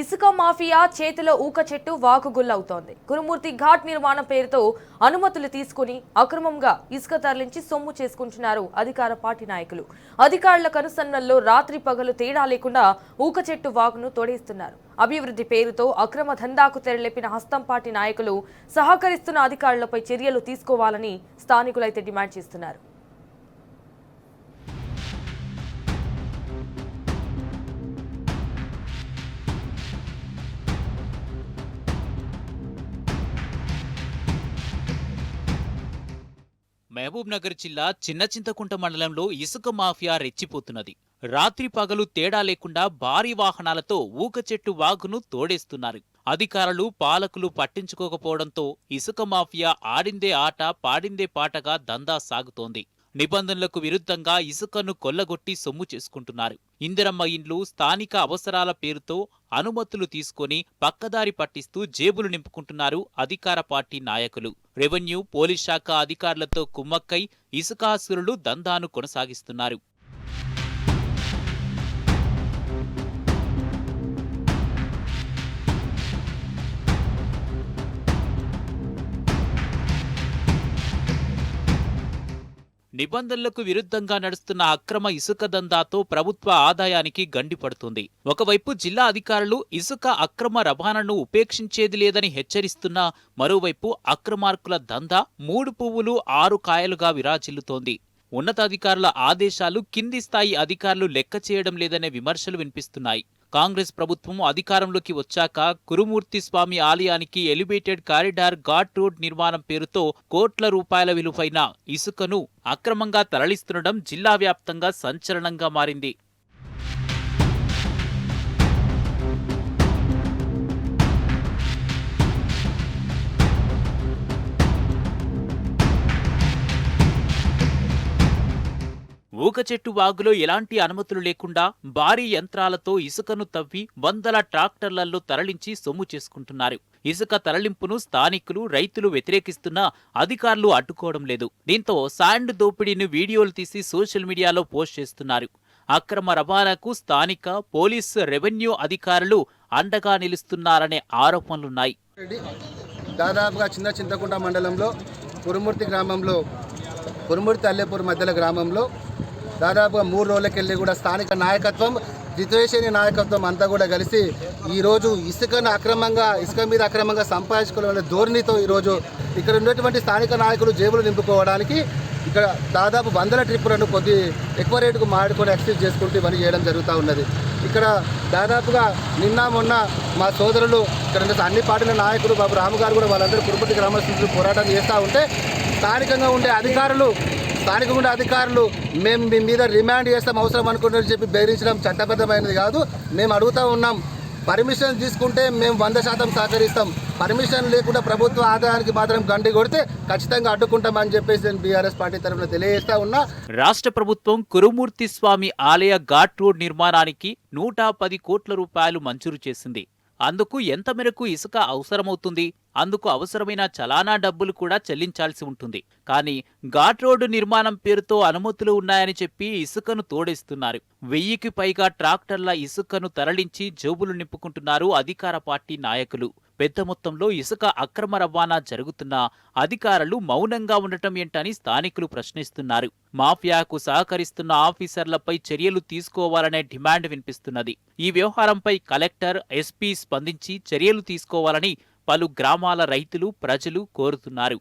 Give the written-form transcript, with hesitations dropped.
ఇసుక మాఫియా చేతిలో ఊక చెట్టు వాకుగుల్లవుతోంది. కురుమూర్తి ఘాట్ నిర్మాణం పేరుతో అనుమతులు తీసుకుని అక్రమంగా ఇసుక తరలించి సొమ్ము చేసుకుంటున్నారు అధికార పార్టీ నాయకులు. అధికారుల కనుసన్నల్లో రాత్రి పగలు తేడా లేకుండా ఊక చెట్టు వాకును తోడేస్తున్నారు. అభివృద్ధి పేరుతో అక్రమ దందాకు తెరలేపిన హస్తం పార్టీ నాయకులు సహకరిస్తున్న అధికారులపై చర్యలు తీసుకోవాలని స్థానికులైతే డిమాండ్ చేస్తున్నారు. మహబూబ్ నగర్ జిల్లా చిన్నచింతకుంట మండలంలో ఇసుక మాఫియా రెచ్చిపోతున్నది. రాత్రి పగలు తేడా లేకుండా భారీ వాహనాలతో ఊక చెట్టు వాగును తోడేస్తున్నారు. అధికారులు పాలకులు పట్టించుకోకపోవడంతో ఇసుక మాఫియా ఆడిందే ఆట పాడిందే పాటగా దందా సాగుతోంది. నిబంధనలకు విరుద్ధంగా ఇసుకను కొల్లగొట్టి సొమ్ము చేసుకుంటున్నారు. ఇందిరమ్మ ఇండ్లు స్థానిక అవసరాల పేరుతో అనుమతులు తీసుకొని పక్కదారి పట్టిస్తూ జేబులు నింపుకుంటున్నారు అధికార పార్టీ నాయకులు. రెవెన్యూ, పోలీస్ శాఖ అధికారులతో కుమ్మక్కై ఇసుకాసురులు దందాను కొనసాగిస్తున్నారు. నిబంధనలకు విరుద్ధంగా నడుస్తున్న అక్రమ ఇసుక దందాతో ప్రభుత్వ ఆదాయానికి గండిపడుతుంది. ఒకవైపు జిల్లా అధికారులు ఇసుక అక్రమ రవాణాను ఉపేక్షించేది లేదని హెచ్చరిస్తున్నా మరోవైపు అక్రమార్కుల దందా 3 పువ్వులు 6 కాయలుగా విరాజిల్లుతోంది. ఉన్నతాధికారుల ఆదేశాలు కింది స్థాయి అధికారులు లెక్క చేయడం లేదనే విమర్శలు వినిపిస్తున్నాయి. కాంగ్రెస్ ప్రభుత్వం అధికారంలోకి వచ్చాక కురుమూర్తి స్వామి ఆలయానికి ఎలివేటెడ్ కారిడార్ ఘాట్ రోడ్ నిర్మాణం పేరుతో కోట్ల రూపాయల విలువైన ఇసుకను అక్రమంగా తరలిస్తుండడం జిల్లా వ్యాప్తంగా సంచలనంగా మారింది. ఊక చెట్టు వాగులో ఎలాంటి అనుమతులు లేకుండా భారీ యంత్రాలతో ఇసుకను తవ్వి వందల ట్రాక్టర్లలో తరలించి సొమ్ము చేసుకుంటున్నారు. ఇసుక తరలింపును స్థానికులు, రైతులు వ్యతిరేకిస్తున్నా అధికారులు అడ్డుకోవడం లేదు. దీంతో శాండ్ దోపిడీని వీడియోలు తీసి సోషల్ మీడియాలో పోస్ట్ చేస్తున్నారు. అక్రమ రవాణాకు స్థానిక పోలీస్, రెవెన్యూ అధికారులు అండగా నిలుస్తున్నారనే ఆరోపణలున్నాయి. దాదాపుగా చిన్న చింతకుంట మండలంలో కురుమూర్తి గ్రామంలో కురుమూర్తి అల్లేపూర్ మధ్యల గ్రామంలో దాదాపుగా 3 రోజులకెళ్ళి కూడా స్థానిక నాయకత్వం, ద్వితీయశ్రేణి నాయకత్వం అంతా కూడా కలిసి ఈరోజు ఇసుక మీద అక్రమంగా సంపాదించుకునే ధోరణితో ఈరోజు ఇక్కడ ఉన్నటువంటి స్థానిక నాయకులు జేబులు నింపుకోవడానికి ఇక్కడ దాదాపు 100 ట్రిప్పులను కొద్ది ఎక్కువ రేటుకు మాడుకొని ఎక్సైజ్ చేసుకుంటూ ఇవన్నీ చేయడం జరుగుతూ ఉన్నది. ఇక్కడ దాదాపుగా నిన్న మొన్న మా సోదరులు ఇక్కడ అన్ని పార్టీల నాయకులు బాబు రాము గారు కూడా వాళ్ళందరూ కురుమూర్తి గ్రామస్తులు పోరాటం చేస్తూ ఉంటే స్థానికంగా ఉండే అధికారులు మేము మీ మీద రిమాండ్ చేస్తాం అవసరం అనుకుంటారని చెప్పి బెదిరించడం చట్టబద్ధమైనది కాదు. మేము అడుగుతూ ఉన్నాం, పర్మిషన్ తీసుకుంటే మేము 100% సహకరిస్తాం, పర్మిషన్ లేకుండా ప్రభుత్వ ఆదాయానికి మాత్రం గండి కొడితే ఖచ్చితంగా అడ్డుకుంటామని చెప్పేసి నేను బీఆర్ఎస్ పార్టీ తరఫున తెలియజేస్తా ఉన్నా. రాష్ట్ర ప్రభుత్వం కురుమూర్తి స్వామి ఆలయ ఘాట్ రోడ్ నిర్మాణానికి 110 కోట్ల రూపాయలు మంజూరు చేసింది. అందుకు ఎంత మేరకు ఇసుక అవసరమవుతుంది? అందుకు అవసరమైన చలానా డబ్బులు కూడా చెల్లించాల్సి ఉంటుంది. కానీ ఘాట్ రోడ్డు నిర్మాణం పేరుతో అనుమతులు ఉన్నాయని చెప్పి ఇసుకను తోడేస్తున్నారు. 1000కి పైగా ట్రాక్టర్ల ఇసుకను తరలించి జోబులు నింపుకుంటున్నారు అధికార పార్టీ నాయకులు. పెద్ద మొత్తంలో ఇసుక అక్రమ రవాణా జరుగుతున్నా అధికారులు మౌనంగా ఉండటం ఏంటని స్థానికులు ప్రశ్నిస్తున్నారు. మాఫియాకు సహకరిస్తున్న ఆఫీసర్లపై చర్యలు తీసుకోవాలనే డిమాండ్ వినిపిస్తున్నది. ఈ వ్యవహారంపై కలెక్టర్, ఎస్పీ స్పందించి చర్యలు తీసుకోవాలని పలు గ్రామాల రైతులు, ప్రజలు కోరుతున్నారు.